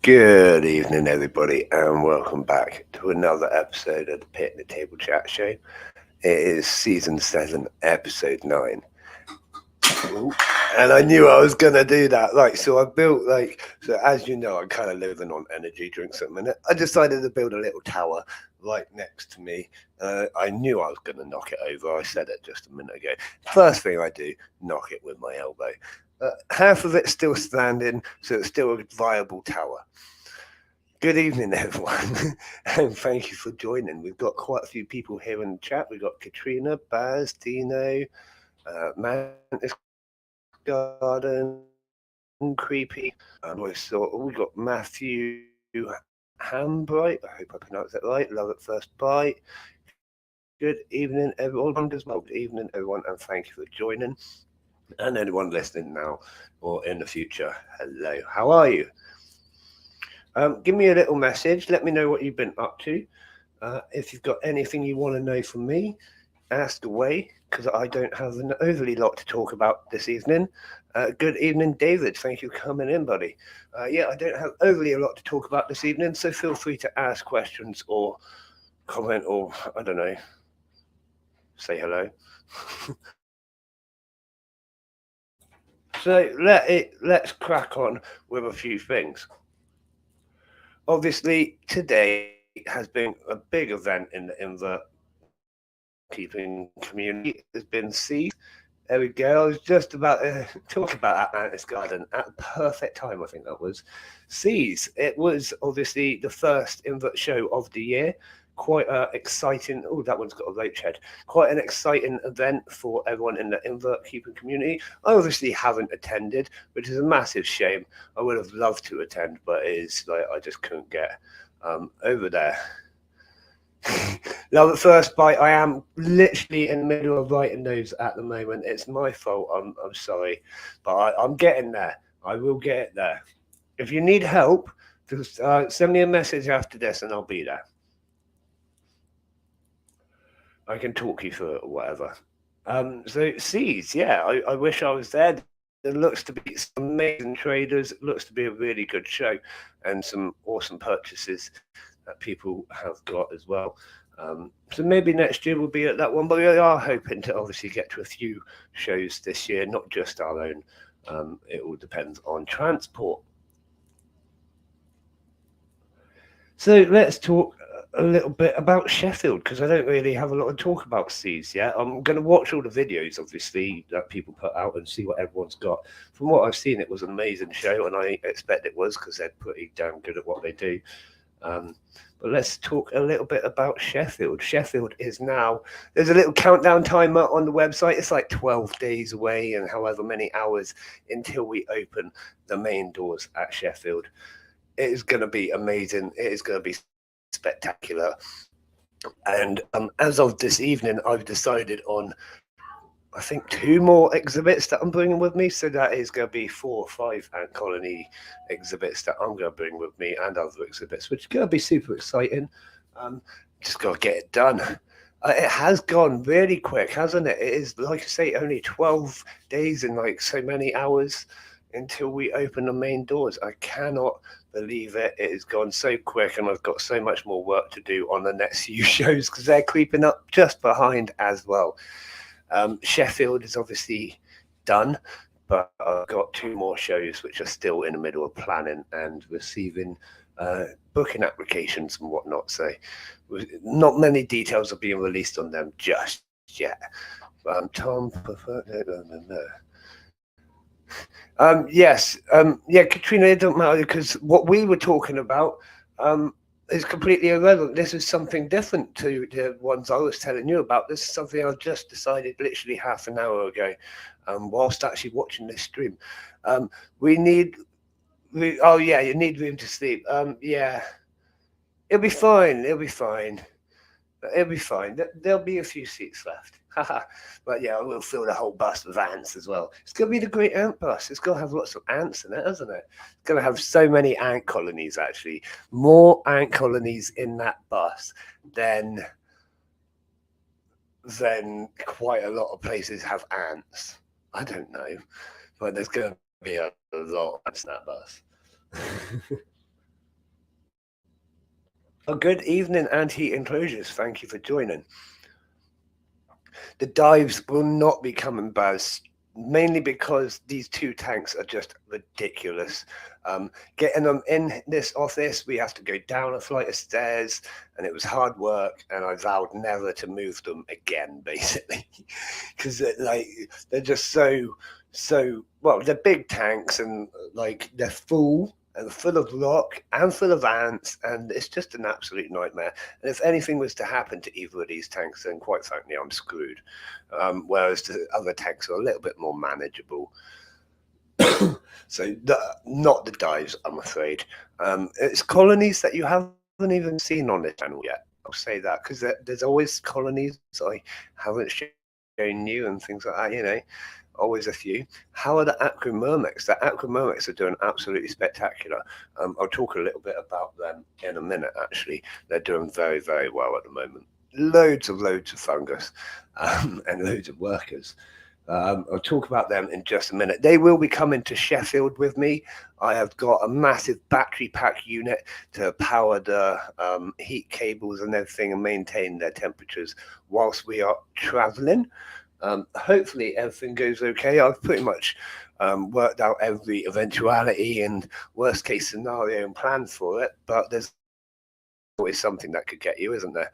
Good evening, everybody, and welcome back to another episode of the Picnic Table Chat Show. It is season 7, episode 9. And I knew I was going to do that. So I built, so as you know, I'm kind of living on energy drinks at the minute. I decided to build a little tower right next to me. I knew I was going to knock it over. I said it just a minute ago. First thing I do, knock it with my elbow. Half of it's still standing, so it's still a viable tower. Good evening, everyone, and thank you for joining. We've got quite a few people here in the chat. We've got Katrina, Baz, Dino, Mantis Garden, creepy. I thought, we got Matthew Hambright. I hope I pronounced that right. Love at first bite. Good evening, everyone. As well. Good evening, everyone, and thank you for joining. And anyone listening now or in the future, hello. How are you? Give me a little message. Let me know what you've been up to. If you've got anything you want to know from me, ask away, because I don't have an overly lot to talk about this evening. Good evening, David. Thank you for coming in, buddy. Yeah, I don't have overly a lot to talk about this evening, so feel free to ask questions or comment or, I don't know, say hello. So let's crack on with a few things. Obviously, today has been a big event in the invert keeping community. Has been seized. There we go. I was just about to talk about Atlantis Garden at the perfect time. I think that was Seas. It was obviously the first invert show of the year. Quite exciting. Oh, that one's got a roach head. Quite an exciting event for everyone in the invert keeping community. I obviously haven't attended, which is a massive shame. I would have loved to attend, but it is like I just couldn't get over there. Now, the first bite, I am literally in the middle of writing those at the moment. It's my fault. I'm sorry, but I'm getting there. I will get it there. If you need help, just send me a message after this, and I'll be there. I can talk you through it or whatever. So Seas, yeah, I wish I was there. There looks to be some amazing traders. It looks to be a really good show, and some awesome purchases that people have got as well. So maybe next year we'll be at that one, but we are hoping to obviously get to a few shows this year, not just our own. It all depends on transport. So let's talk a little bit about Sheffield, because I don't really have a lot to talk about Seas yet. I'm going to watch all the videos, obviously, that people put out and see what everyone's got. From what I've seen, it was an amazing show, and I expect it was, because they're pretty damn good at what they do. But let's talk a little bit about Sheffield. Sheffield is now, there's a little countdown timer on the website. It's like 12 days away and however many hours until we open the main doors at Sheffield. It is going to be amazing. It is going to be spectacular. And as of this evening, I've decided on, I think, 2 more exhibits that I'm bringing with me. So that is going to be 4 or 5 ant colony exhibits that I'm going to bring with me, and other exhibits, which is going to be super exciting. Just got to get it done. It has gone really quick, hasn't it? It is, like I say, only 12 days and like so many hours until we open the main doors. I cannot believe it. It has gone so quick, and I've got so much more work to do on the next few shows, because they're creeping up just behind as well. Sheffield is obviously done, but I've got 2 more shows which are still in the middle of planning and receiving booking applications and whatnot. So not many details are being released on them just yet. Tom, yes, yeah, Katrina, it don't matter, because what we were talking about is completely irrelevant. This is something different to the ones I was telling you about. This is something I just decided literally half an hour ago, whilst actually watching this stream. Oh yeah, you need room to sleep. Yeah, it'll be fine. It'll be fine. It'll be fine. There'll be a few seats left. But yeah, we'll fill the whole bus with ants as well. It's going to be the Great Ant Bus. It's going to have lots of ants in it, isn't it? It's going to have so many ant colonies, actually. More ant colonies in that bus than quite a lot of places have ants. I don't know. But there's going to be a lot of ants in that bus. Oh, good evening, Anti Enclosures. Thank you for joining. The dives will not be coming, Baz, mainly because these 2 tanks are just ridiculous. Getting them in this office, we have to go down a flight of stairs, and it was hard work, and I vowed never to move them again, basically, because they're just so well, they're big tanks, and like they're full and full of rock and full of ants, and it's just an absolute nightmare. And if anything was to happen to either of these tanks, then quite frankly, I'm screwed. Whereas the other tanks are a little bit more manageable. So not the dives, I'm afraid. It's colonies that you haven't even seen on this channel yet. I'll say that because there's always colonies I haven't shown you and things like that. Always a few. How are the aquamurmecs? The aquamurmecs are doing absolutely spectacular. I'll talk a little bit about them in a minute. Actually, they're doing very, very well at the moment. Loads of fungus and loads of workers. I'll talk about them in just a minute. They will be coming to Sheffield with me. I have got a massive battery pack unit to power the heat cables and everything and maintain their temperatures whilst we are traveling. Hopefully everything goes okay. I've pretty much worked out every eventuality and worst case scenario and planned for it, but there's always something that could get you, isn't there?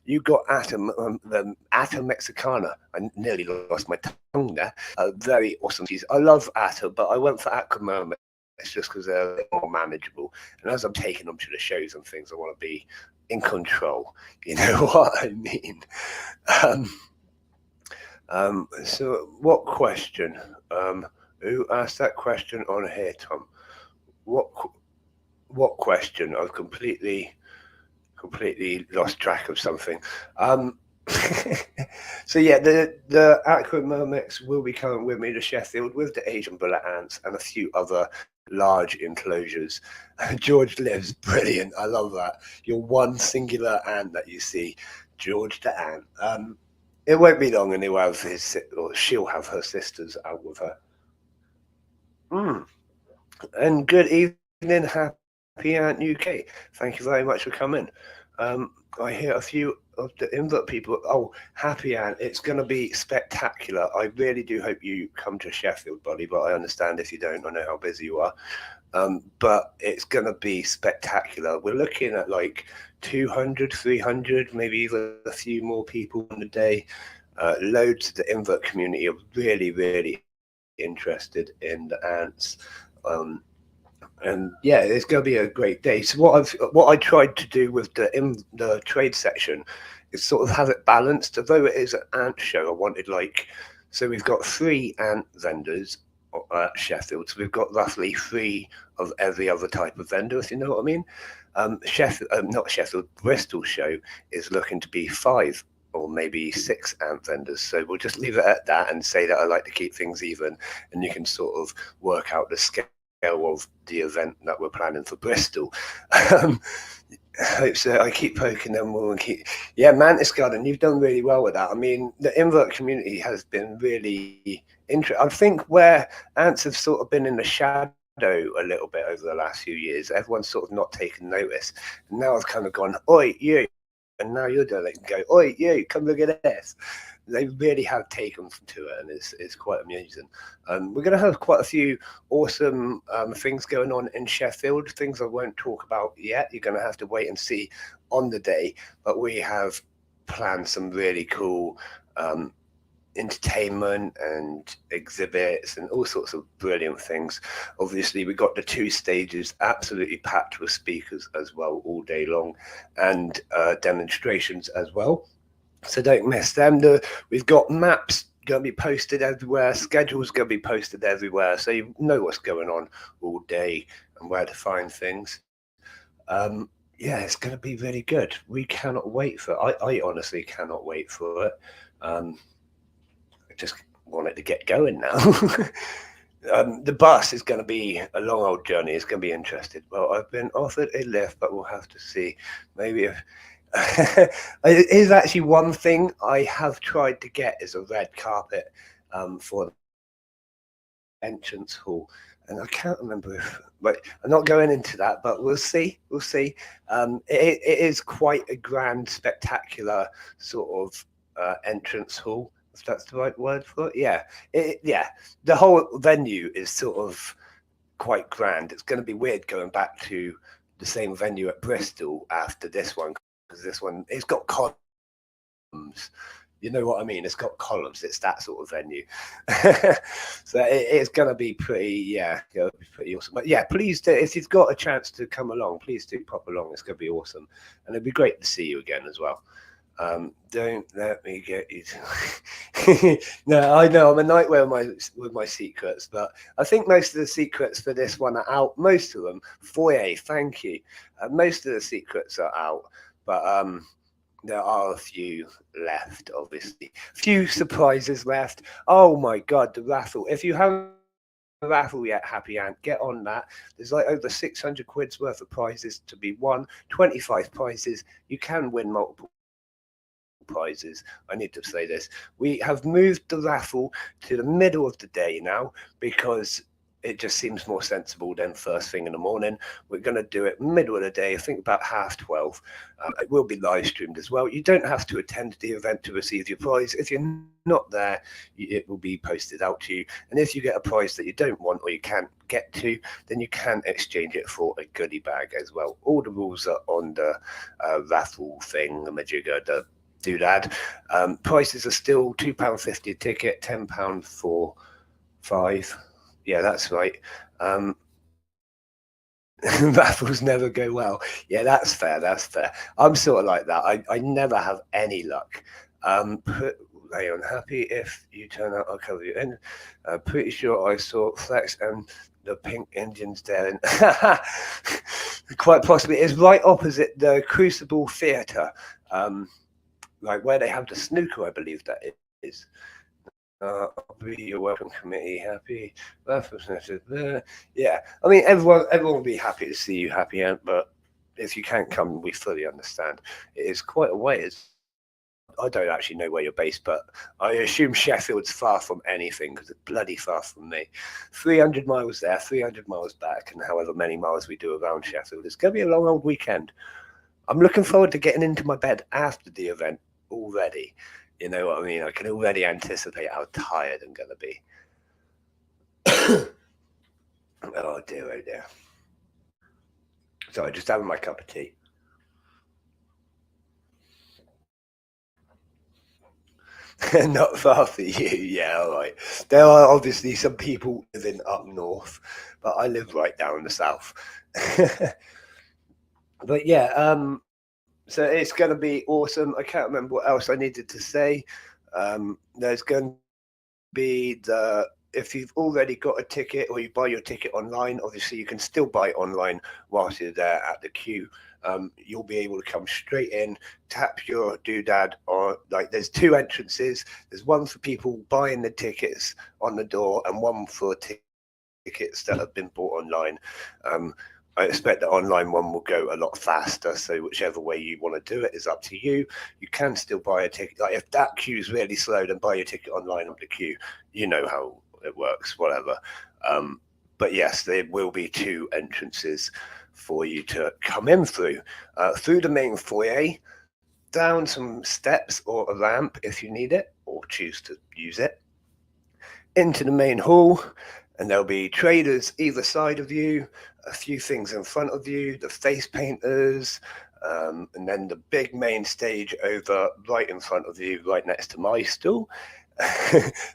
You got the Atta Mexicana. I nearly lost my tongue there. Very awesome cheese. I love Atta, but I went for aquamurmecs just because they're a bit more manageable. And as I'm taking them to the shows and things, I want to be in control. You know what I mean? So what question? Who asked that question on here, Tom? What question? I've completely lost track of something. So yeah, the aquamurmecs will be coming with me to Sheffield with the Asian bullet ants and a few other large enclosures. George lives, brilliant. I love that. You're one singular ant that you see, George the ant. It won't be long and she'll have her sisters out with her. And good evening, Happy Ant UK. Thank you very much for coming. I hear a few of the invert people. Oh, Happy Ant, it's going to be spectacular. I really do hope you come to Sheffield, buddy, but I understand if you don't. I know how busy you are. But it's going to be spectacular. We're looking at like 200, 300, maybe even a few more people on the day. Loads of the invert community are really, really interested in the ants. And yeah, it's going to be a great day. So what I tried to do with the trade section is sort of have it balanced. Although it is an ant show, I wanted so we've got 3 ant vendors at Sheffield. So we've got roughly 3 of every other type of vendor, if you know what I mean. Not Sheffield, Bristol show is looking to be 5 or maybe 6 ant vendors. So we'll just leave it at that and say that I like to keep things even, and you can sort of work out the scale of the event that we're planning for Bristol. Hope so. I keep poking them all and Mantis Garden, you've done really well with that. I mean, the invert community has been really interesting. I think where ants have sort of been in the shadow a little bit over the last few years, everyone's sort of not taken notice. And now I've kind of gone, oi, you. And now you're doing it and go, oi, you, come look at this. They really have taken to it, and it's quite amusing. We're going to have quite a few awesome things going on in Sheffield, things I won't talk about yet. You're going to have to wait and see on the day, but we have planned some really cool entertainment and exhibits and all sorts of brilliant things. Obviously, we got the 2 stages absolutely packed with speakers as well all day long, and demonstrations as well. So don't miss them. We've got maps going to be posted everywhere, schedules going to be posted everywhere, so you know what's going on all day and where to find things. Yeah, it's going to be really good. We cannot wait for it. I honestly cannot wait for it. I just want it to get going now. The bus is going to be a long old journey. It's going to be interesting. Well, I've been offered a lift, but we'll have to see. Maybe if it is actually one thing I have tried to get is a red carpet for the entrance hall, and I can't remember if, but I'm not going into that, but we'll see. It is quite a grand, spectacular sort of entrance hall, if that's the right word for it. Yeah, the whole venue is sort of quite grand. It's going to be weird going back to the same venue at Bristol after this one, because this one, it's got columns. You know what I mean? It's got columns. It's that sort of venue. So it's going to be pretty awesome. But yeah, please do, if you've got a chance to come along, please do pop along. It's going to be awesome. And it'd be great to see you again as well. Don't let me get you. No, I know I'm a nightmare with my secrets, but I think most of the secrets for this one are out. Most of them. Foyer, thank you. Most of the secrets are out, but there are a few left, obviously. Few surprises left. Oh my god, the raffle. If you haven't raffle yet, Happy Ant, get on that. There's like over 600 quid's worth of prizes to be won, 25 prizes. You can win multiple prizes. I need to say this. We have moved the raffle to the middle of the day now because it just seems more sensible than first thing in the morning. We're going to do it middle of the day, I think about 12:30. It will be live streamed as well. You don't have to attend the event to receive your prize. If you're not there, it will be posted out to you. And if you get a prize that you don't want or you can't get to, then you can exchange it for a goodie bag as well. All the rules are on the raffle thing, the majigger, the doodad. Prices are still £2.50 a ticket, £10 for 5. Yeah, that's right. Raffles never go well. Yeah, that's fair. That's fair. I'm sort of like that. I never have any luck. Are you unhappy if you turn out? I'll cover you in. Pretty sure I saw Flex and the Pink Indians there. And quite possibly, it's right opposite the Crucible Theatre, like where they have the snooker. I believe that is. I'll be your welcome committee happy. Yeah, I mean everyone will be happy to see you, Happy Ant. But if you can't come, we fully understand. It is quite a way. I don't actually know where you're based, but I assume Sheffield's far from anything because it's bloody far from me. 300 miles there, 300 miles back, and however many miles we do around Sheffield. It's going to be a long old weekend. I'm looking forward to getting into my bed after the event already. You know what I mean? I can already anticipate how tired I'm going to be. Oh dear, oh dear. Sorry, just having my cup of tea. Not far for you, yeah, all right. There are obviously some people living up north, but I live right down the south. But yeah, so it's going to be awesome. I can't remember what else I needed to say. There's going to be if you've already got a ticket or you buy your ticket online, obviously you can still buy it online whilst you're there at the queue. You'll be able to come straight in, tap your doodad, or like there's 2 entrances. There's one for people buying the tickets on the door and one for tickets that have been bought online. I expect the online one will go a lot faster. So whichever way you want to do it is up to you. You can still buy a ticket. Like if that queue is really slow, then buy your ticket online up the queue. You know how it works, whatever. But yes, there will be 2 entrances for you to come in through the main foyer, down some steps or a ramp if you need it or choose to use it, into the main hall, and there'll be traders either side of you, a few things in front of you, the face painters, and then the big main stage over right in front of you, right next to my stall.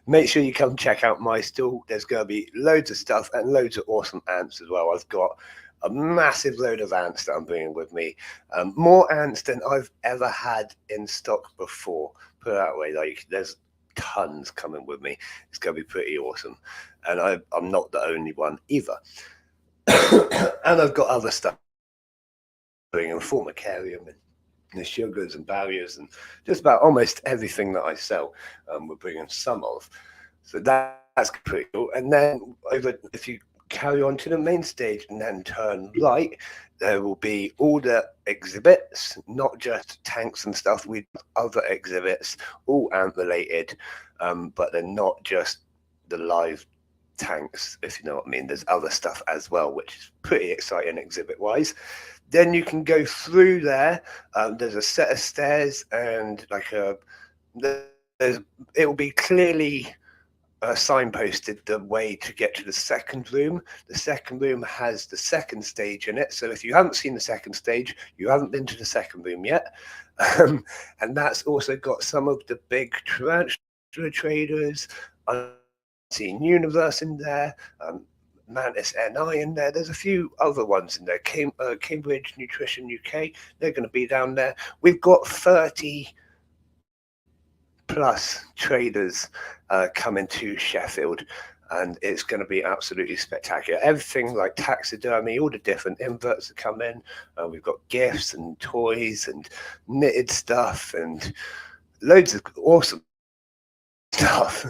Make sure you come check out my stall. There's going to be loads of stuff and loads of awesome ants as well. I've got a massive load of ants that I'm bringing with me. More ants than I've ever had in stock before. Put it that way, like there's tons coming with me. It's going to be pretty awesome. And I'm not the only one either. And I've got other stuff bringing formicarium and the sugars and barriers and just about almost everything that I sell, we're bringing some of. So that's pretty cool. And then if you carry on to the main stage and then turn right, there will be all the exhibits, not just tanks and stuff. We have other exhibits, all ant related, but they're not just the live tanks, if you know what I mean. There's other stuff as well, which is pretty exciting exhibit wise. Then you can go through there. There's a set of stairs and like it will be clearly signposted the way to get to the second room. The second room has the second stage in it. So if you haven't seen the second stage, you haven't been to the second room yet. And that's also got some of the big tarantula traders. I've seen Universe in there. Mantis NI in there. There's a few other ones in there. Cambridge Nutrition UK, they're going to be down there. We've got 30 plus traders coming to Sheffield, and it's going to be absolutely spectacular. Everything like taxidermy, all the different inverts that come in. We've got gifts and toys and knitted stuff and loads of awesome stuff.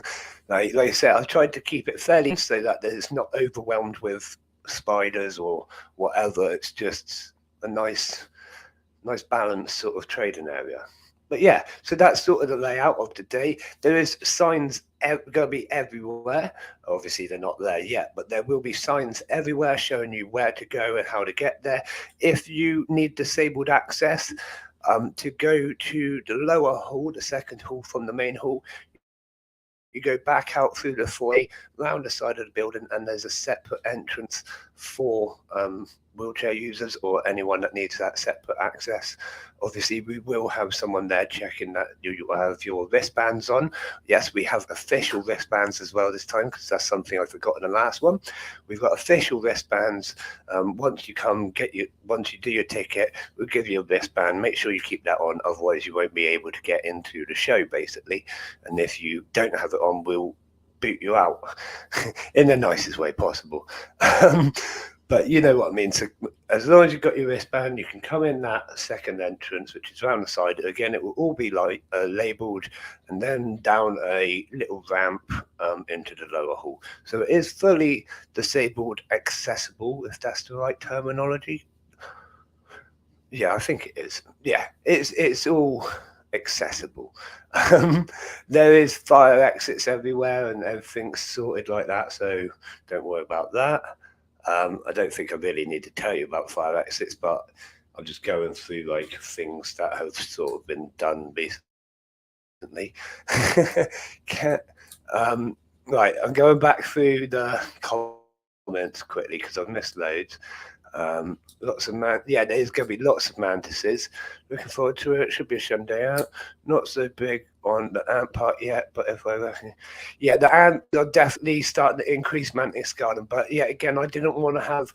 Like I said, I've tried to keep it fairly so that it's not overwhelmed with spiders or whatever. It's just a nice balanced sort of trading area. But yeah, so that's sort of the layout of the day. There is signs going to be everywhere. Obviously, they're not there yet, but there will be signs everywhere showing you where to go and how to get there. If you need disabled access to go to the lower hall, the second hall from the main hall, you go back out through the foyer, round the side of the building, and there's a separate entrance for wheelchair users or anyone that needs that separate access. Obviously, we will have someone there checking that you have your wristbands on. Yes, we have official wristbands as well this time, because that's something I forgot in the last one. We've got official wristbands. Once you do your ticket, we'll give you a wristband. Make sure you keep that on, otherwise you won't be able to get into the show, basically. And if you don't have it on, we'll boot you out in the nicest way possible. But you know what I mean. So as long as you've got your wristband, you can come in that second entrance, which is around the side. Again, it will all be like labelled, and then down a little ramp into the lower hall. So it is fully disabled accessible, if that's the right terminology. Yeah, I think it is. Yeah, it's all accessible. There is fire exits everywhere and everything's sorted like that, so don't worry about that. I don't think I really need to tell you about fire exits, but I'm just going through like things that have sort of been done recently. Right, I'm going back through the comments quickly because I've missed loads. Lots of there's going to be lots of mantises. Looking forward to it. Should be a Sunday out. Not so big on the ant part yet, but if I the ants are definitely starting to increase Mantis Garden. But yeah, again, I didn't want to have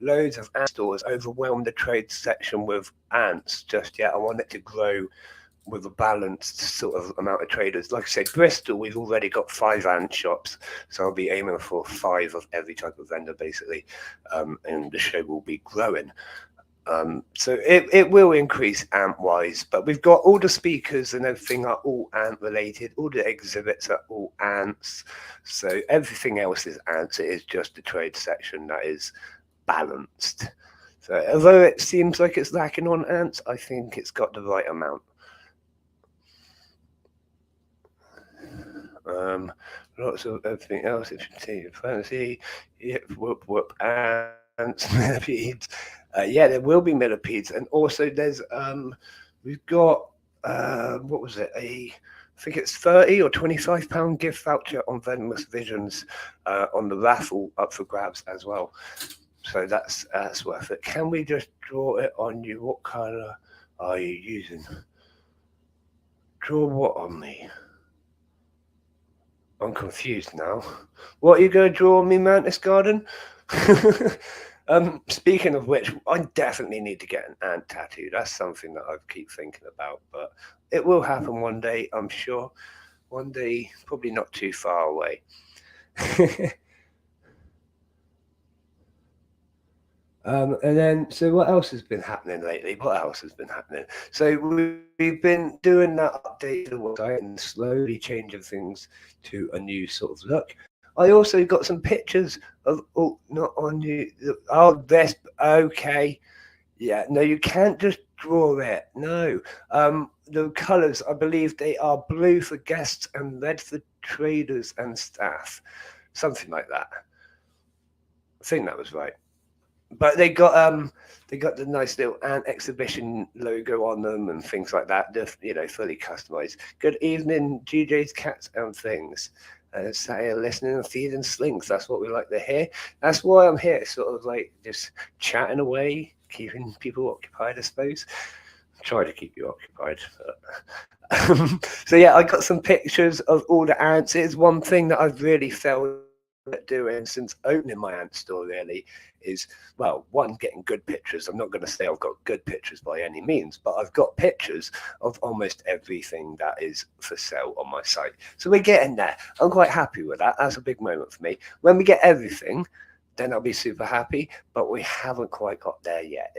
loads of ant stores overwhelm the trade section with ants just yet. I want it to grow with a balanced sort of amount of traders. Like I said, Bristol, we've already got 5 ant shops, so I'll be aiming for 5 of every type of vendor, basically, and the show will be growing. So it will increase ant-wise, but we've got all the speakers and everything are all ant-related. All the exhibits are all ants, so everything else is ants. It is just the trade section that is balanced. So although it seems like it's lacking on ants, I think it's got the right amount. Lots of everything else. If you see fancy, whoop, ants, millipedes. Yeah, there will be millipedes, and also there's we've got what was it? I think it's £30 or £25 gift voucher on Venomous Visions on the raffle up for grabs as well. So that's worth it. Can we just draw it on you? What colour are you using? Draw what on me? I'm confused now. What are you going to draw on me, Mantis Garden? Speaking of which, I definitely need to get an ant tattoo. That's something that I keep thinking about, but it will happen one day, I'm sure. One day, probably not too far away. And then, so what else has been happening lately? So we've been doing that update to the website and slowly changing things to a new sort of look. I also got some pictures of, not on you. Oh, this, okay. Yeah, no, you can't just draw it. No. The colours, I believe they are blue for guests and red for traders and staff. Something like that. I think that was right. But they got the nice little ant exhibition logo on them and things like that. Just, fully customized. Good evening, GJ's Cats and Things. Sat here listening and feeding slings. That's what we like to hear. That's why I'm here, sort of like just chatting away, keeping people occupied, I suppose. Try to keep you occupied. So yeah, I got some pictures of all the ants. It's one thing that I've really felt at doing since opening my ant store really is, well, one, getting good pictures. I'm not going to say I've got good pictures by any means, but I've got pictures of almost everything that is for sale on my site. So we're getting there. I'm quite happy with that. That's a big moment for me. When we get everything, then I'll be super happy, but we haven't quite got there yet.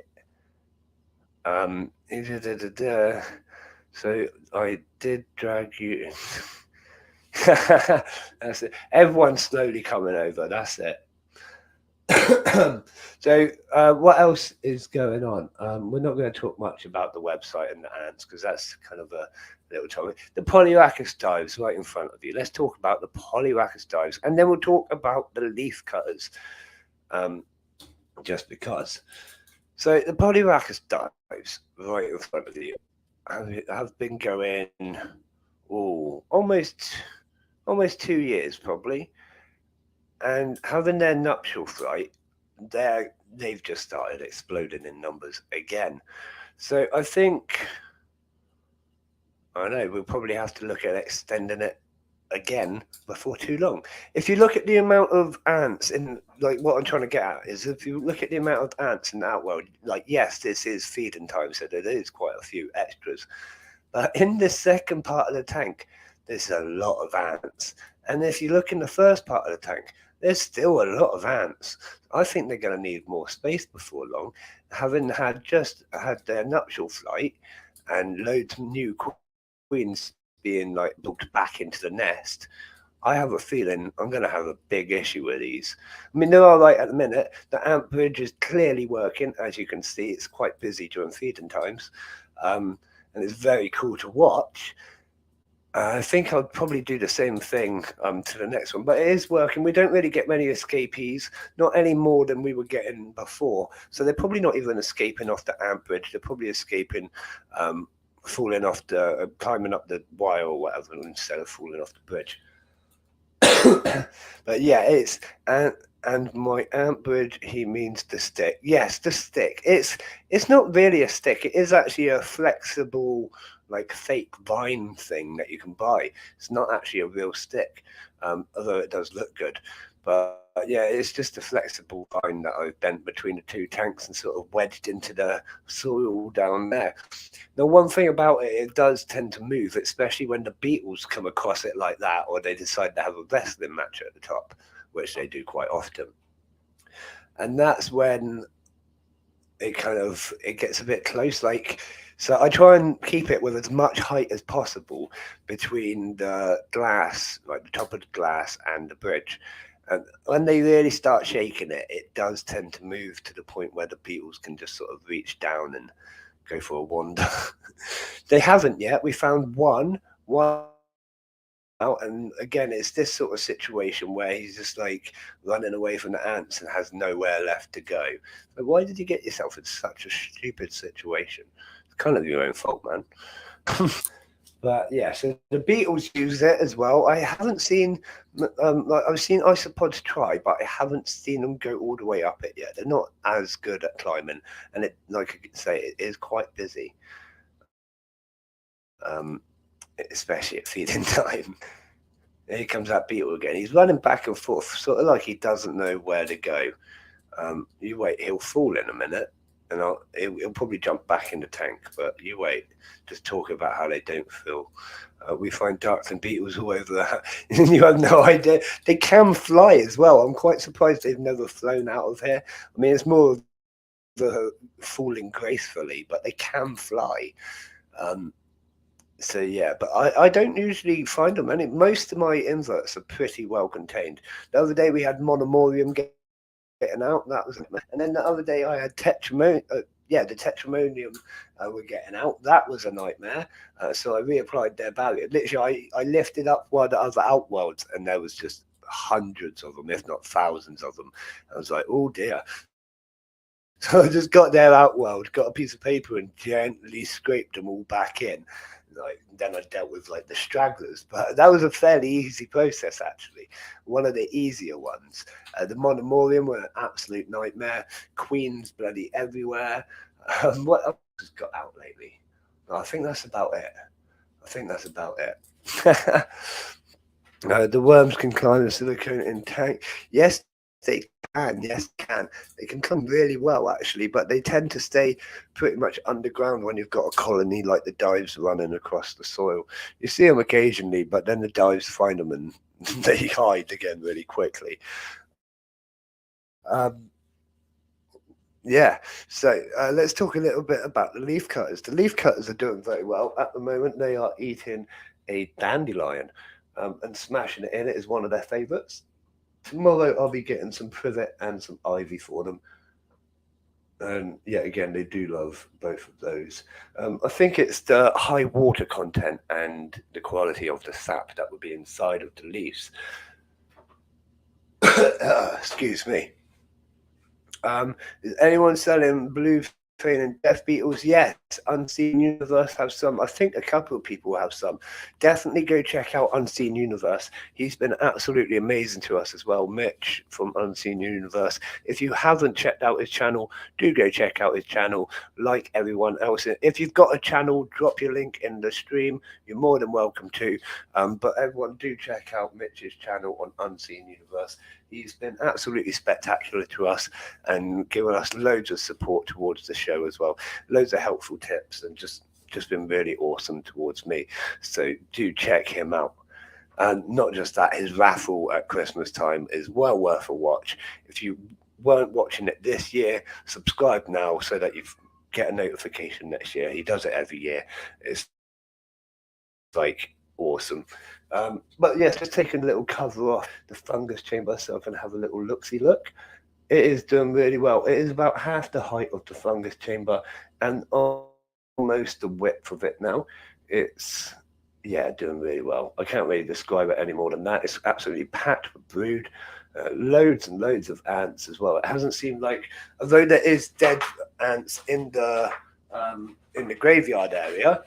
So I did drag you in. That's it. Everyone's slowly coming over. That's it. So what else is going on? We're not going to talk much about the website and the ants because that's kind of a little topic. The Polyrhachis dives right in front of you. Let's talk about the Polyrhachis dives, and then we'll talk about the leaf cutters. Just because. So the Polyrhachis dives right in front of you have been going almost 2 years probably, and having their nuptial flight, they've just started exploding in numbers again. So I think, I know, we'll probably have to look at extending it again before too long. If you look at the amount of ants in, like, what I'm trying to get at is, if you look at the amount of ants in the outworld, like, yes, this is feeding time, so there is quite a few extras. But in the second part of the tank, there's a lot of ants. And if you look in the first part of the tank, there's still a lot of ants. I think they're going to need more space before long, having just had their nuptial flight and loads of new queens being like looked back into the nest. I have a feeling I'm going to have a big issue with these. I mean, they're all right at the minute. The ant bridge is clearly working. As you can see, it's quite busy during feeding times. And it's very cool to watch. I think I'll probably do the same thing to the next one, but it is working. We don't really get many escapees, not any more than we were getting before. So they're probably not even escaping off the ant bridge. They're probably escaping, falling off climbing up the wire or whatever instead of falling off the bridge. But yeah, it's and my ant bridge, he means the stick. Yes, the stick. It's not really a stick. It is actually a flexible, like, fake vine thing that you can buy. It's not actually a real stick, although it does look good. But yeah, it's just a flexible vine that I've bent between the two tanks and sort of wedged into the soil down there. The one thing about it, it does tend to move, especially when the beetles come across it like that, or they decide to have a wrestling match at the top, which they do quite often. And that's when it gets a bit close. Like, so I try and keep it with as much height as possible between the glass, like the top of the glass and the bridge. And when they really start shaking it, it does tend to move to the point where the beetles can just sort of reach down and go for a wander. They haven't yet. We found one out, and again, it's this sort of situation where he's just like running away from the ants and has nowhere left to go. But why did you get yourself in such a stupid situation? It's kind of your own fault, man. But yeah, so the beetles use it as well. I haven't seen, like, I've seen isopods try, but I haven't seen them go all the way up it yet. They're not as good at climbing, and it, like I can say, it is quite busy, especially at feeding time. Here comes that beetle again. He's running back and forth, sort of like he doesn't know where to go. You wait, he'll fall in a minute, and he'll probably jump back in the tank, but you wait. Just talk about how they don't feel. We find ducks and beetles all over that, and you have no idea. They can fly as well. I'm quite surprised they've never flown out of here. I mean, it's more of the falling gracefully, but they can fly. So yeah, but I don't usually find them. And most of my inverts are pretty well contained. The other day we had Monomorium getting out. That was, and then the other day I had Tetramonium. The Tetramonium were getting out. That was a nightmare. So I reapplied their barrier. Literally, I lifted up one of the other outworlds, and there was just hundreds of them, if not thousands of them. I was like, oh dear. So I just got their outworld, got a piece of paper, and gently scraped them all back in. Like, then I dealt with like the stragglers, but that was a fairly easy process, actually. One of the easier ones. The Monomorium were an absolute nightmare. Queens bloody everywhere. What else has got out lately? I think that's about it. The worms can climb the silicone in tank. Yes, they can. Yes, they can. They can climb really well, actually, but they tend to stay pretty much underground when you've got a colony like the dives running across the soil. You see them occasionally, but then the dives find them and they hide again really quickly. Yeah, so let's talk a little bit about the leaf cutters. The leaf cutters are doing very well at the moment. They are eating a dandelion and smashing it in. It is one of their favourites. Tomorrow I'll be getting some privet and some ivy for them. And yeah, again, they do love both of those. I think it's the high water content and the quality of the sap that would be inside of the leaves. Excuse me. Is anyone selling blue Train and Death Beetles? Yes. Unseen Universe have some. I think a couple of people have some. Definitely go check out Unseen Universe. He's been absolutely amazing to us as well. Mitch from Unseen Universe. If you haven't checked out his channel, do go check out his channel like everyone else. If you've got a channel, drop your link in the stream. You're more than welcome to. But everyone do check out Mitch's channel on Unseen Universe. He's been absolutely spectacular to us and given us loads of support towards the show as well. Loads of helpful tips and just been really awesome towards me. So do check him out. And not just that, his raffle at Christmas time is well worth a watch. If you weren't watching it this year, subscribe now so that you get a notification next year. He does it every year. It's like awesome. But yes, just taking a little cover off the fungus chamber so I can have a little look-see look. It is doing really well. It is about half the height of the fungus chamber and almost the width of it now. It's, yeah, doing really well. I can't really describe it any more than that. It's absolutely packed with brood, loads and loads of ants as well. It hasn't seemed like, although there is dead ants in the graveyard area.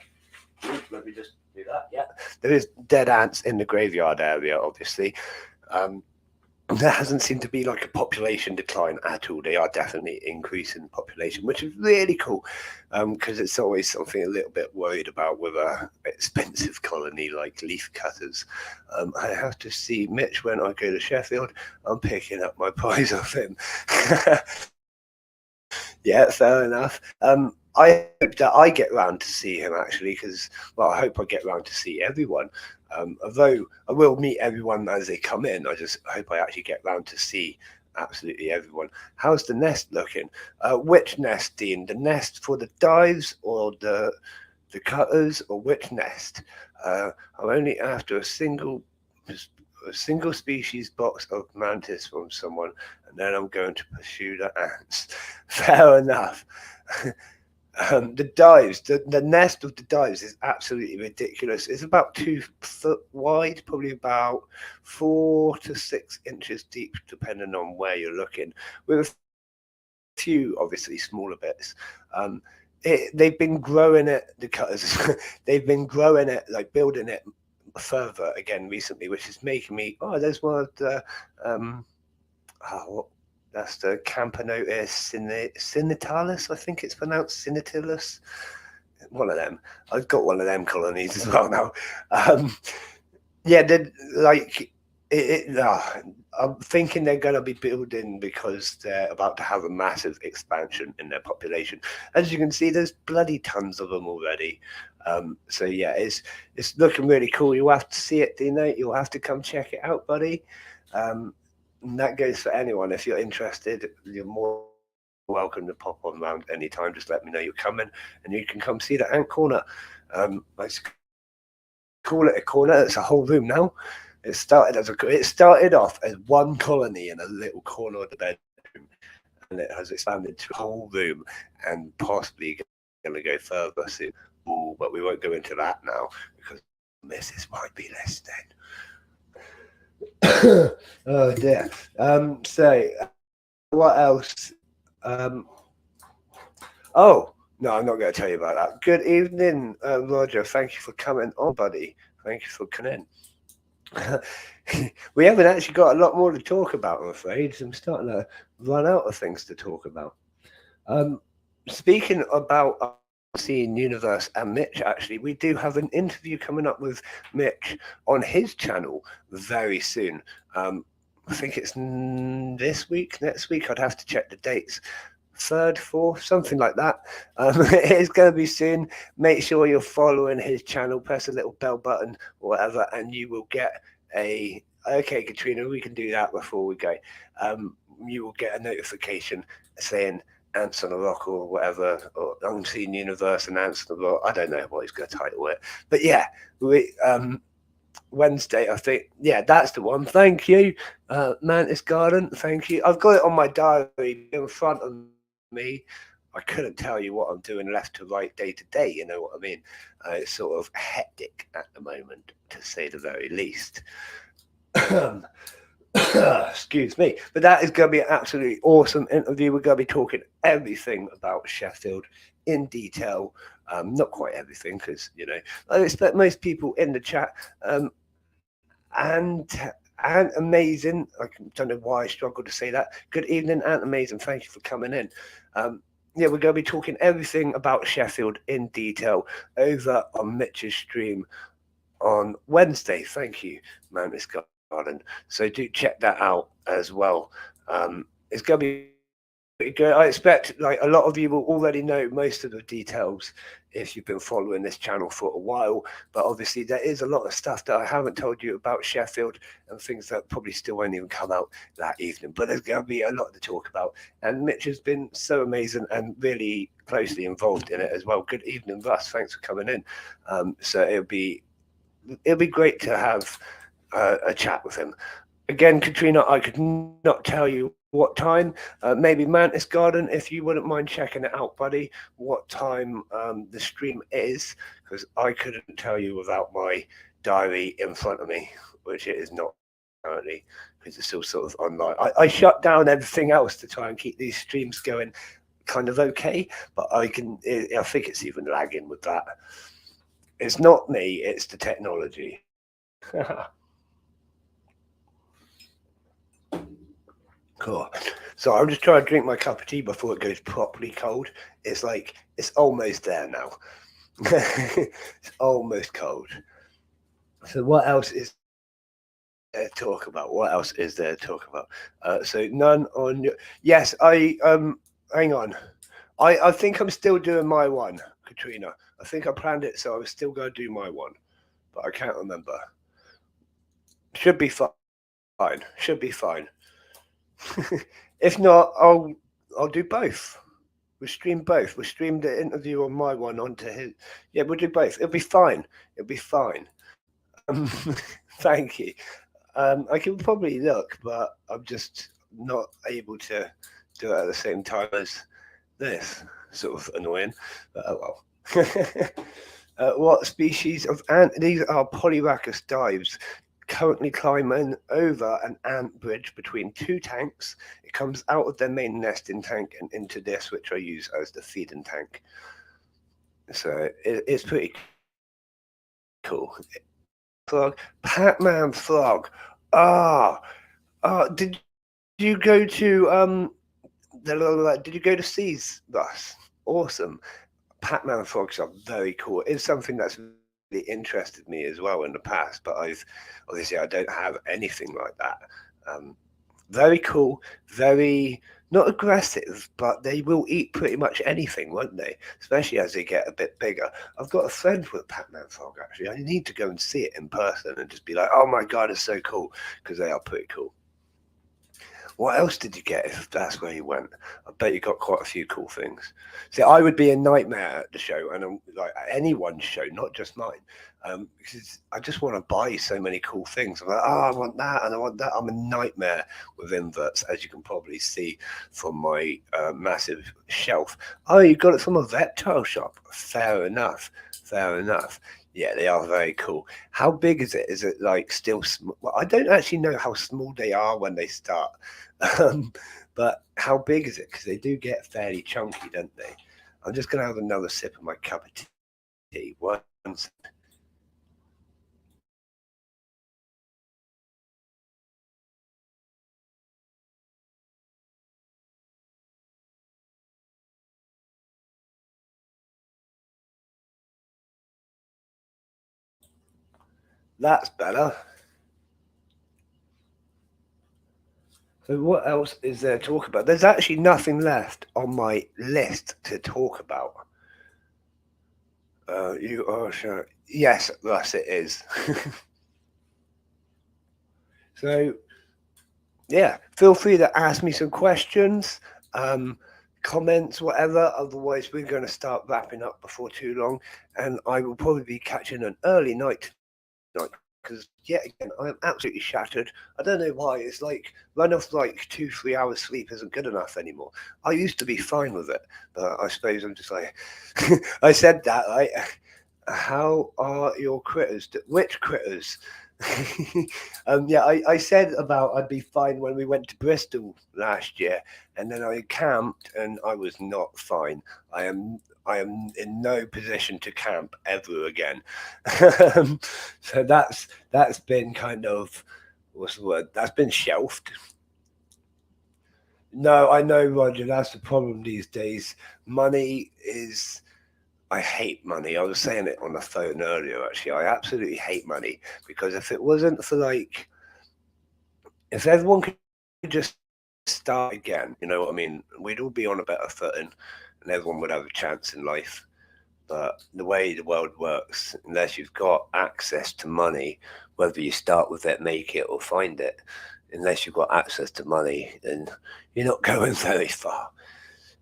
Let me just do that. Yeah, there is dead ants in the graveyard area, obviously. There hasn't seemed to be like a population decline at all. They are definitely increasing population, which is really cool because it's always something a little bit worried about with a expensive colony like leaf cutters. I have to see Mitch when I go to Sheffield. I'm picking up my prize off him. Yeah, fair enough. I hope that I get round to see him actually, because well, I hope I get round to see everyone. Although I will meet everyone as they come in, I just hope I actually get round to see absolutely everyone. How's the nest looking? Which nest, Dean? The nest for the dives or the cutters, or which nest? I'm only after a single species box of mantis from someone, and then I'm going to pursue the ants. Fair enough. The dives, the nest of the dives is absolutely ridiculous. It's about 2 foot wide, probably about 4 to 6 inches deep, depending on where you're looking, with a few obviously smaller bits. They've been growing it, the cutters, they've been growing it, like building it further again recently, which is making me, there's one of the, that's the Camponotus sinnatalis, I think it's pronounced sinnatalis. One of them. I've got one of them colonies as well now. Yeah, they're like I'm thinking they're going to be building because they're about to have a massive expansion in their population. As you can see, there's bloody tons of them already. So yeah, it's looking really cool. You'll have to see it, Dino. You'll have to come check it out, buddy. And that goes for anyone. If you're interested, you're more welcome to pop on round anytime. Just let me know you're coming, and you can come see the ant corner. Let's call it a corner. It's a whole room now. It started off as one colony in a little corner of the bedroom, and it has expanded to a whole room, and possibly going to go further soon. But we won't go into that now because Mrs. might be listening. Oh dear. So what else? Oh no, I'm not going to tell you about that. Good evening, Roger. Thank you for coming on, buddy. Thank you for coming in. We haven't actually got a lot more to talk about, I'm afraid. I'm starting to run out of things to talk about. Speaking about Unseen Universe and Mitch. Actually, we do have an interview coming up with Mitch on his channel very soon. I think it's this week, next week. I'd have to check the dates. 3rd, 4th, something like that. It's going to be soon. Make sure you're following his channel. Press a little bell button or whatever, and you will get a. Okay, Katrina, we can do that before we go. You will get a notification saying Ants on the Rock or whatever, or Unseen Universe and Ants on the Rock. I don't know what he's going to title it, but yeah, we Wednesday, I think. Yeah, that's the one. Thank you, Mantis Garden. Thank you. I've got it on my diary in front of me. I couldn't tell you what I'm doing left to right day to day. You know what I mean? It's sort of hectic at the moment, to say the very least. Excuse me. But that is going to be an absolutely awesome interview. We're going to be talking everything about Sheffield in detail. Not quite everything, because, you know, I expect most people in the chat. And Amazing. I don't know why I struggle to say that. Good evening, and Amazing. Thank you for coming in. Yeah, we're going to be talking everything about Sheffield in detail over on Mitch's stream on Wednesday. Thank you, Mantis Garden. So do check that out as well. It's going to be pretty good. I expect like a lot of you will already know most of the details if you've been following this channel for a while, but obviously there is a lot of stuff that I haven't told you about Sheffield and things that probably still won't even come out that evening, but there's going to be a lot to talk about, and Mitch has been so amazing and really closely involved in it as well. Good evening, Russ. Thanks for coming in. So it'll be great to have a chat with him. Again, Katrina, I could not tell you what time. Maybe Mantis Garden, if you wouldn't mind checking it out, buddy, what time the stream is, because I couldn't tell you without my diary in front of me, which it is not currently, because it's still sort of online. I shut down everything else to try and keep these streams going kind of okay, but I think it's even lagging with that. It's not me, it's the technology. Cool. So I'm just trying to drink my cup of tea before it goes properly cold. It's like, it's almost there now. It's almost cold. So what else is there to talk about? What else is there to talk about? So none on your... Yes, hang on. I think I'm still doing my one, Katrina. I think I planned it, so I was still going to do my one, but I can't remember. Should be fine. Should be fine. If not, I'll do both. We'll stream both. We'll stream the interview on my one onto his. Yeah, we'll do both. It'll be fine. It'll be fine. Thank you. I can probably look, but I'm just not able to do it at the same time as this. Sort of annoying. But oh well. What species of ant? These are Polyrhacus dives. Currently climbing over an ant bridge between two tanks. It comes out of their main nesting tank and into this, which I use as the feeding tank. So it's pretty cool. Frog, Pac-Man frog. Did you go to did you go to Seas, Russ? Awesome. Pac-Man frogs are very cool. It's something that's really interested me as well in the past, but I don't have anything like that. Very cool, very not aggressive, but they will eat pretty much anything, won't they? Especially as they get a bit bigger. I've got a friend with a Pac-Man frog, actually. I need to go and see it in person and just be like, oh my god, it's so cool, because they are pretty cool. What else did you get if that's where you went? I bet you got quite a few cool things. See, I would be a nightmare at the show, and I'm like at anyone's show, not just mine, because I just want to buy so many cool things. I'm like, oh, I want that, and I want that. I'm a nightmare with inverts, as you can probably see from my massive shelf. Oh, you got it from a reptile shop. Fair enough. Fair enough. Yeah, they are very cool. How big is it? Is it like still small? Well, I don't actually know how small they are when they start. But how big is it? Because they do get fairly chunky, don't they? I'm just going to have another sip of my cup of tea. One second. That's better. So what else is there to talk about? There's actually nothing left on my list to talk about. You are sure? Yes, Russ, it is. So yeah, feel free to ask me some questions, um, comments, whatever. Otherwise, we're going to start wrapping up before too long, and I will probably be catching an early night tonight because yet again I am absolutely shattered. I don't know why. It's like run off like 2 3 hours sleep isn't good enough anymore. I used to be fine with it, but I suppose I'm just like I said that right. How are your critters? Which critters? Yeah, I said about I'd be fine when we went to Bristol last year, and then I camped and I was not fine. I am in no position to camp ever again. So that's been kind of what's the word? That's been shelved. No, I know, Roger. That's the problem these days. Money is I hate money. I was saying it on the phone earlier, actually. I absolutely hate money because if it wasn't for like, if everyone could just start again, you know what I mean? We'd all be on a better footing and everyone would have a chance in life. But the way the world works, unless you've got access to money, whether you start with it, make it, or find it, unless you've got access to money, then you're not going very far.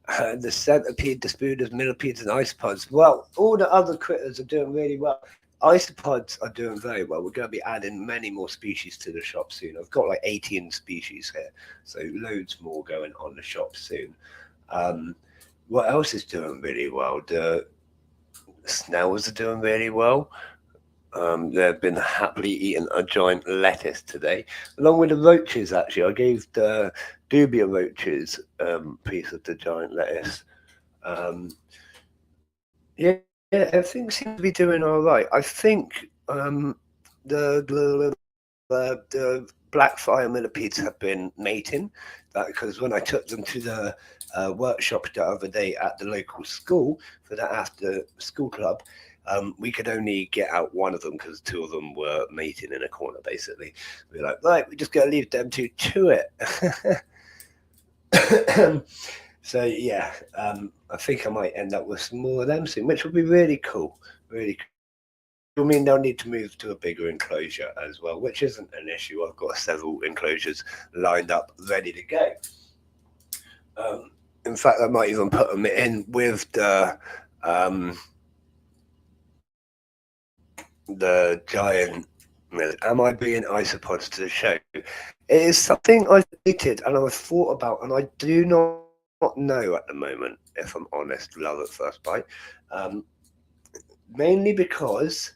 The centipede, the spooners, millipedes, and isopods. Well, all the other critters are doing really well. Isopods are doing very well. We're going to be adding many more species to the shop soon. I've got like 18 species here, so loads more going on the shop soon. Um, what else is doing really well? The snails are doing really well. They've been happily eating a giant lettuce today, along with the roaches. Actually, I gave the dubia roaches piece of the giant lettuce. Um, yeah, everything seems to be doing all right. I think the black fire millipedes have been mating. That because when I took them to the workshop the other day at the local school for the after school club, we could only get out one of them because two of them were mating in a corner. Basically, we were like, right, we just got to leave them two to it. So yeah, I think I might end up with some more of them soon, which would be really cool. Really cool. I mean, they'll need to move to a bigger enclosure as well, which isn't an issue. I've got several enclosures lined up, ready to go. Um, in fact, I might even put them in with um, the giant. Am I bringing isopods to the show? It is something I've debated and I've thought about, and I do not know at the moment, if I'm honest. Love at first bite, um, mainly because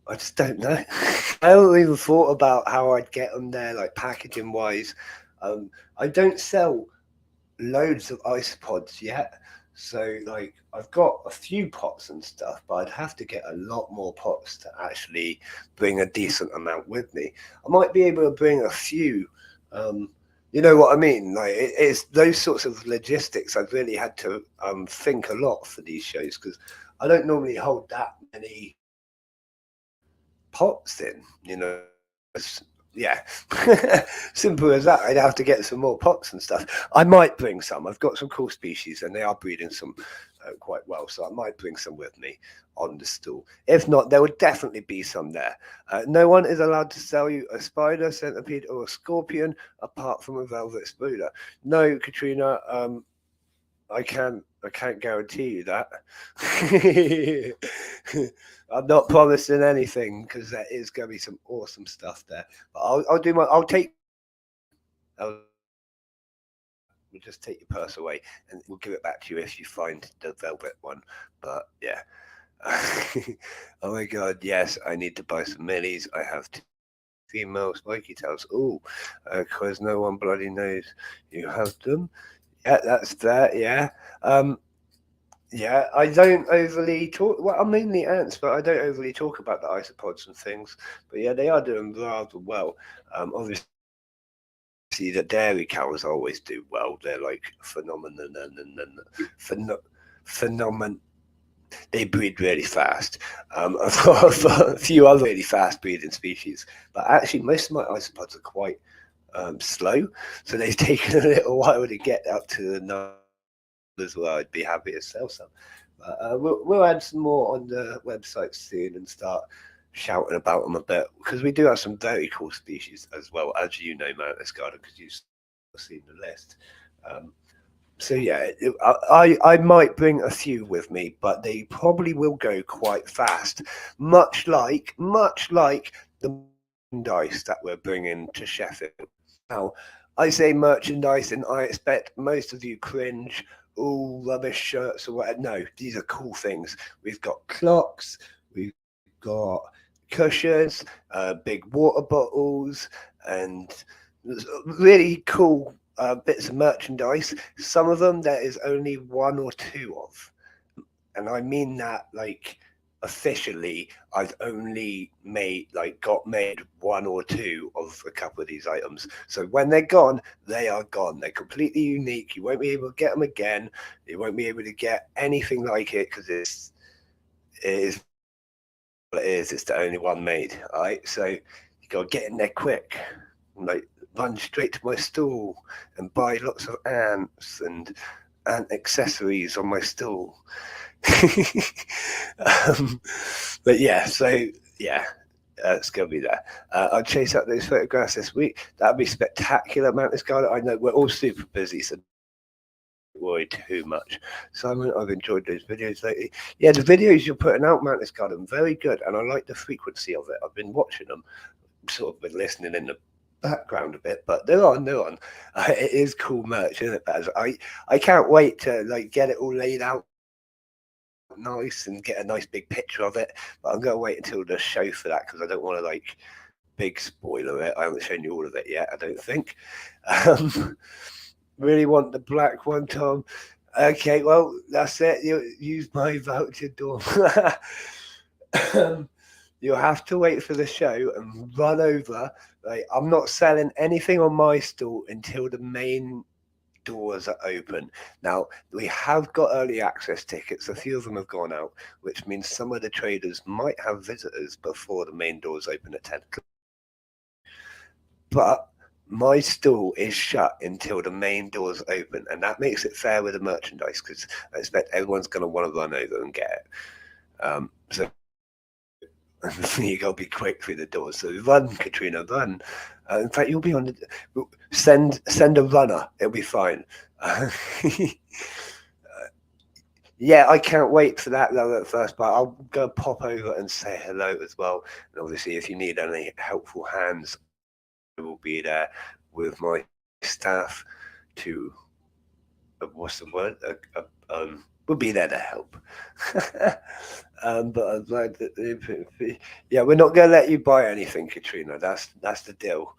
I just don't know. I haven't even thought about how I'd get them there, like packaging wise. I don't sell loads of isopods yet. So like I've got a few pots and stuff, but I'd have to get a lot more pots to actually bring a decent amount with me. I might be able to bring a few. Um, you know what I mean? Like it's those sorts of logistics. I've really had to think a lot for these shows because I don't normally hold that many pots in. You know, yeah, simple as that. I'd have to get some more pots and stuff. I might bring some. I've got some cool species, and they are breeding some quite well. So I might bring some with me on the stool. If not, there would definitely be some there. No one is allowed to sell you a spider, centipede, or a scorpion apart from a velvet spooder. No, Katrina. I can't guarantee you that. I'm not promising anything because there is going to be some awesome stuff there. But I'll do my. I'll take. I'll we'll just take your purse away and we'll give it back to you if you find the velvet one. But yeah. Oh my god, yes, I need to buy some minis. I have two female spiky tails. Oh, because no one bloody knows you have them. Yeah, that's that. Yeah. Um, Yeah, I don't overly talk. Well, I'm mainly ants, but I don't overly talk about the isopods and things. But yeah, they are doing rather well. Obviously, the dairy cows always do well. They're like phenomenon and phenomenon. they breed really fast. I've got a few other really fast breeding species, but actually most of my isopods are quite slow, so they've taken a little while to get up to the numbers where I'd be happy to sell some. But we'll add some more on the website soon and start shouting about them a bit, because we do have some very cool species as well, as you know, Mantis Garden, because you've seen the list. So yeah, I might bring a few with me, but they probably will go quite fast, much like the merchandise that we're bringing to Sheffield. Now, I say merchandise, and I expect most of you cringe. All rubbish shirts or whatever. No, these are cool things. We've got clocks, we've got cushions, big water bottles, and really cool bits of merchandise. Some of them there is only one or two of, and I mean that like officially. I've only got made one or two of a couple of these items. So when they're gone, they are gone. They're completely unique. You won't be able to get them again. You won't be able to get anything like it because it is what it is. It's the only one made. All right, so you got to get in there quick. Like run straight to my stall and buy lots of ants and ant accessories on my stall. But yeah, so yeah, it's gonna be there. I'll chase up those photographs this week. That'd be spectacular, Mantis Garden. I know we're all super busy, so don't worry too much. Simon, I've enjoyed those videos lately. Yeah, the videos you're putting out, Mantis Garden, very good, and I like the frequency of it. I've been watching them, sort of been listening in the background a bit, but they're on. It is cool merch, isn't it, Baz? I can't wait to get it all laid out nice and get a nice big picture of it, but I'm gonna wait until the show for that because I don't want to big spoiler it. I haven't shown you all of it yet, I don't think. Really want the black one, Tom? Okay, well that's it. You use my voucher, Dawn. You'll have to wait for the show and run over. I'm not selling anything on my stall until the main doors are open. Now, we have got early access tickets. A few of them have gone out, which means some of the traders might have visitors before the main doors open at 10 o'clock. But my stall is shut until the main doors open, and that makes it fair with the merchandise because I expect everyone's going to want to run over and get it. So you got to be quick through the doors. So run, Katrina, run. In fact, you'll be on the send a runner. It'll be fine. Yeah, I can't wait for that though at first, but I'll go pop over and say hello as well. And obviously, if you need any helpful hands, I will be there with my staff to what's the word? We'll be there to help. But I'm glad that yeah, we're not going to let you buy anything, Katrina. That's the deal.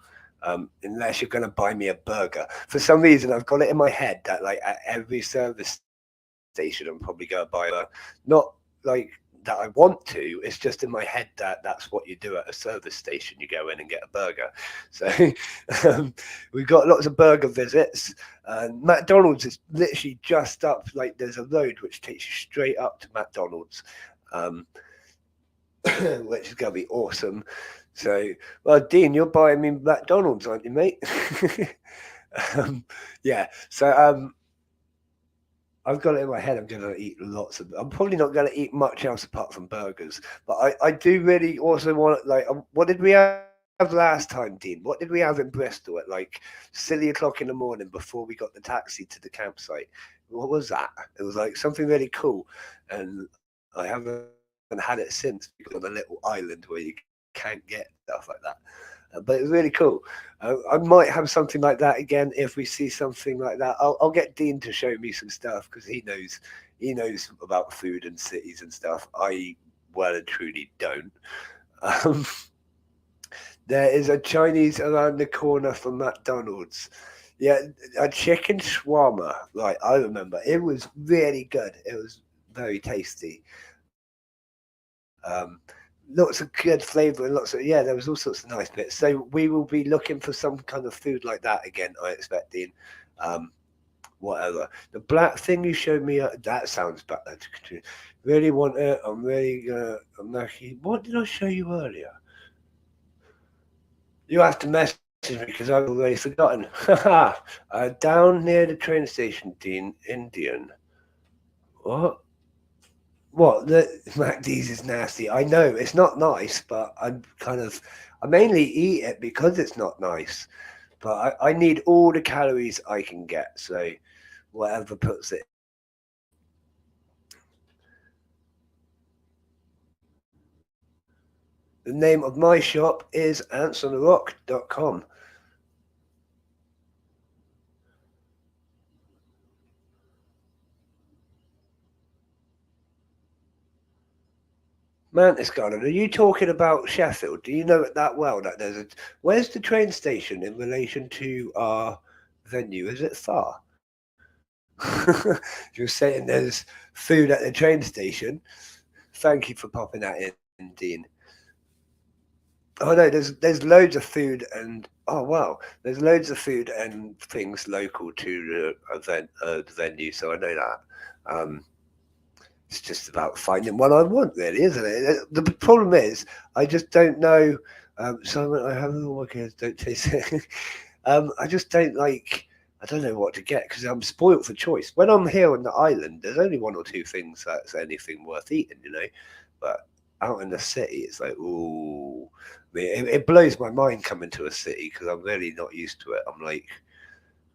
Unless you're going to buy me a burger. For some reason, I've got it in my head that at every service station, I'm probably going to buy a. Not that I want to. It's just in my head that that's what you do at a service station. You go in and get a burger. So we've got lots of burger visits. McDonald's is literally just up. There's a road which takes you straight up to McDonald's, which is going to be awesome. So, well, Dean, you're buying me McDonald's, aren't you, mate? Yeah. So I've got it in my head. I'm going to eat lots of. I'm probably not going to eat much else apart from burgers. But I do really also want what did we have last time, Dean? What did we have in Bristol at silly o'clock in the morning before we got the taxi to the campsite? What was that? It was something really cool, and I haven't had it since because of a little island where you can't get stuff like that. But it was really cool. I might have something like that again if we see something like that. I'll get Dean to show me some stuff because he knows about food and cities and stuff. I well and truly don't. There is a Chinese around the corner from McDonald's. Yeah, a chicken shawarma. Right, I remember. It was really good. It was very tasty. Lots of good flavour and there was all sorts of nice bits. So we will be looking for some kind of food like that again, I expect, Dean. whatever. The black thing you showed me, that sounds bad. Really want it. I'm really gonna. I'm lucky. What did I show you earlier? You have to message me because I've already forgotten. Haha. Down near the train station, Dean, Indian. What? What? The MacD's is nasty. I know it's not nice, but I mainly eat it because it's not nice. But I need all the calories I can get. So whatever puts it. The name of my shop is antsontherock.com. Mantis Garden, are you talking about Sheffield? Do you know it that well? That there's a where's the train station in relation to our venue? Is it far? You're saying there's food at the train station. Thank you for popping that in, Dean. Oh no, there's loads of food and oh wow, there's loads of food and things local to the event the venue. So I know that. It's just about finding what I want, really, isn't it? The problem is, I just don't know. Simon, I have all my kids, don't taste it. I just don't like. I don't know what to get because I'm spoilt for choice. When I'm here on the island, there's only one or two things that's anything worth eating, you know. But out in the city, it's like, ooh, it blows my mind coming to a city because I'm really not used to it. I'm like,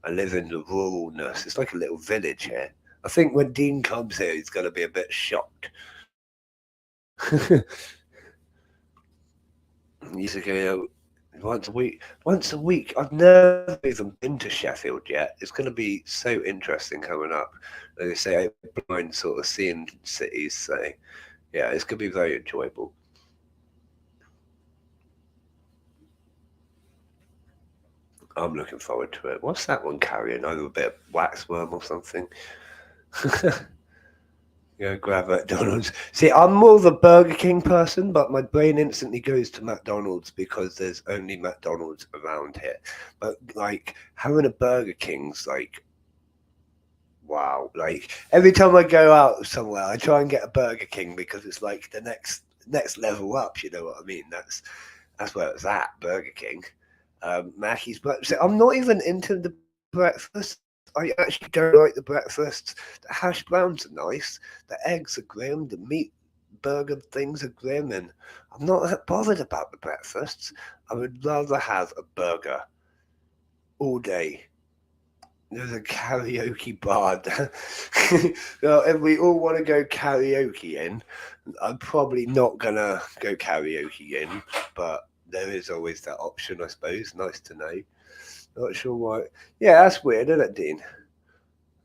I live in the ruralness. It's like a little village here. I think when Dean comes here, he's going to be a bit shocked. He used to go once a week. Once a week. I've never even been to Sheffield yet. It's going to be so interesting coming up. Like I say, I'm blind sort of seeing cities. So yeah, it's going to be very enjoyable. I'm looking forward to it. What's that one carrying? Over a bit of waxworm or something? Yeah, grab McDonald's. See, I'm more of a Burger King person, but my brain instantly goes to McDonald's because there's only McDonald's around here. But like having a Burger King's like wow. Like every time I go out somewhere, I try and get a Burger King because it's like the next level up. You know what I mean? That's where it's at. Burger King, Mackey's. But so I'm not even into the breakfast. I actually don't like the breakfast. The hash browns are nice. The eggs are grim. The meat burger things are grim, and I'm not that bothered about the breakfasts. I would rather have a burger all day. There's a karaoke bar. Well, if we all want to go karaoke in, I'm probably not gonna go karaoke in, but there is always that option, I suppose. Nice to know. Not sure why. Yeah, that's weird, isn't it, Dean?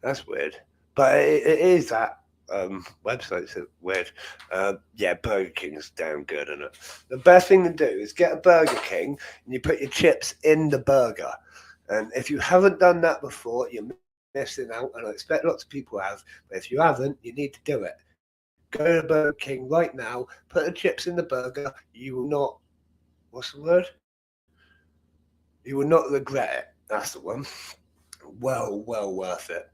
That's weird. But it is that website's weird. Yeah, Burger King's damn good, isn't it? The best thing to do is get a Burger King and you put your chips in the burger. And if you haven't done that before, you're missing out. And I expect lots of people have. But if you haven't, you need to do it. Go to Burger King right now, put the chips in the burger. You will not, what's the word? You will not regret it. That's the one. Well worth it.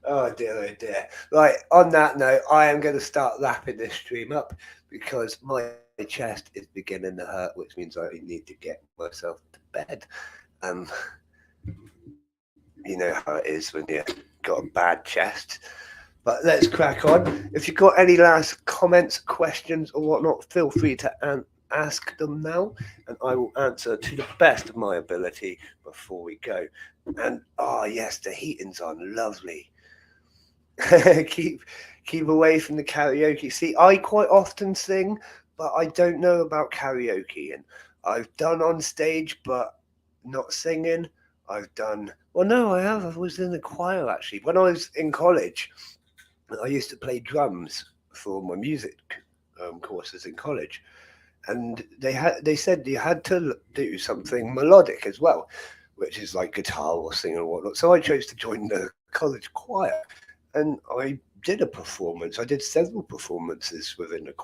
Oh dear, oh dear. Right, on that note, I am going to start wrapping this stream up because my chest is beginning to hurt, which means I need to get myself to bed. You know how it is when you got a bad chest. But let's crack on. If you've got any last comments, questions, or whatnot, feel free to ask them now, and I will answer to the best of my ability before we go. And yes, the heating's on, lovely. keep away from the karaoke. See, I quite often sing, but I don't know about karaoke, and I've done on stage, but not singing. I've done well. No, I have. I was in the choir actually when I was in college. I used to play drums for my music courses in college, and they said you had to do something melodic as well, which is like guitar or singing or whatnot. So I chose to join the college choir, and I did a performance. I did several performances within the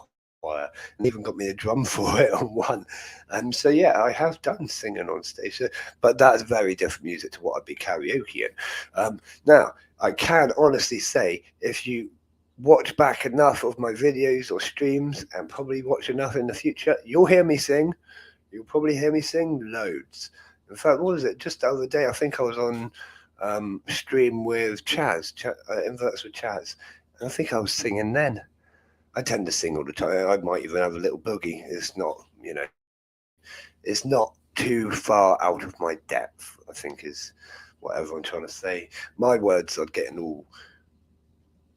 choir, and even got me a drum for it on one. And so yeah, I have done singing on stage, but that's very different music to what I'd be karaokeing. Now I can honestly say, if you watch back enough of my videos or streams, and probably watch enough in the future, you'll hear me sing. You'll probably hear me sing loads. In fact, what was it? Just the other day, I think I was on stream with Chaz, Inverts with Chaz, and I think I was singing then. I tend to sing all the time. I might even have a little boogie. It's not, it's not too far out of my depth, I think is whatever I'm trying to say. My words are getting all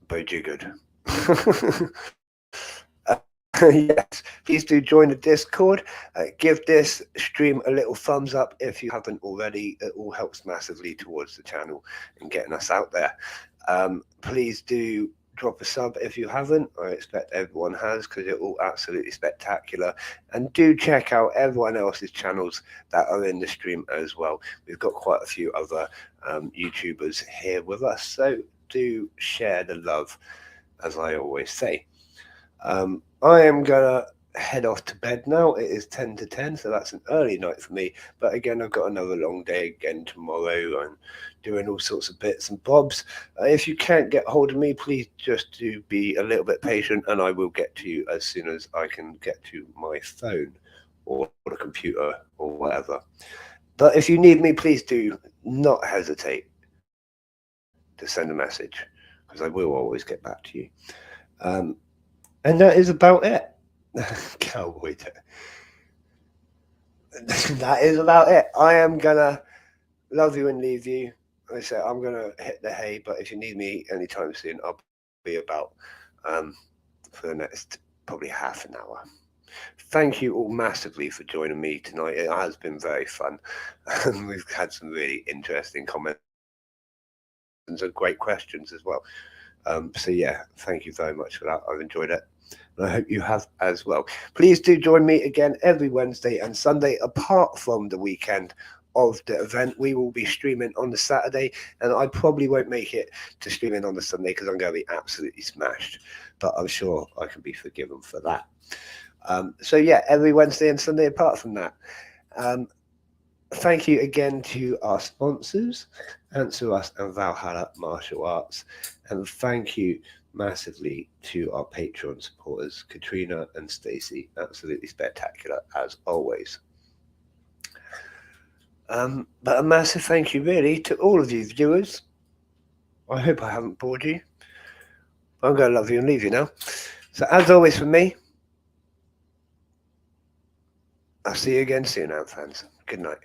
bojiggered. Yes, please do join the Discord. Give this stream a little thumbs up if you haven't already. It all helps massively towards the channel and getting us out there. Please do drop a sub if you haven't. I expect everyone has, because they're all absolutely spectacular. And do check out everyone else's channels that are in the stream as well. We've got quite a few other YouTubers here with us, so do share the love, as I always say. I am gonna head off to bed now. It is 10 to 10, so that's an early night for me. But again, I've got another long day again tomorrow and doing all sorts of bits and bobs. If you can't get hold of me, please just do be a little bit patient, and I will get to you as soon as I can get to my phone or the computer or whatever. But if you need me, please do not hesitate to send a message, because I will always get back to you. And that is about it. Cowboy. That is about it. I am gonna love you and leave you. Like I said, I'm gonna hit the hay, but if you need me anytime soon, I'll be about for the next probably half an hour. Thank you all massively for joining me tonight. It has been very fun. We've had some really interesting comments and some great questions as well. So yeah, thank you very much for that. I've enjoyed it, and I hope you have as well. Please do join me again every Wednesday and Sunday, apart from the weekend of the event. We will be streaming on the Saturday, and I probably won't make it to streaming on the Sunday because I'm going to be absolutely smashed, but I'm sure I can be forgiven for that. So yeah, every Wednesday and Sunday apart from that. Thank you again to our sponsors, Answer Us and Valhalla Martial Arts. And thank you massively to our Patreon supporters, Katrina and Stacey. Absolutely spectacular, as always. But a massive thank you, really, to all of you viewers. I hope I haven't bored you. I'm going to love you and leave you now. So, as always, from me, I'll see you again soon, fans. Good night.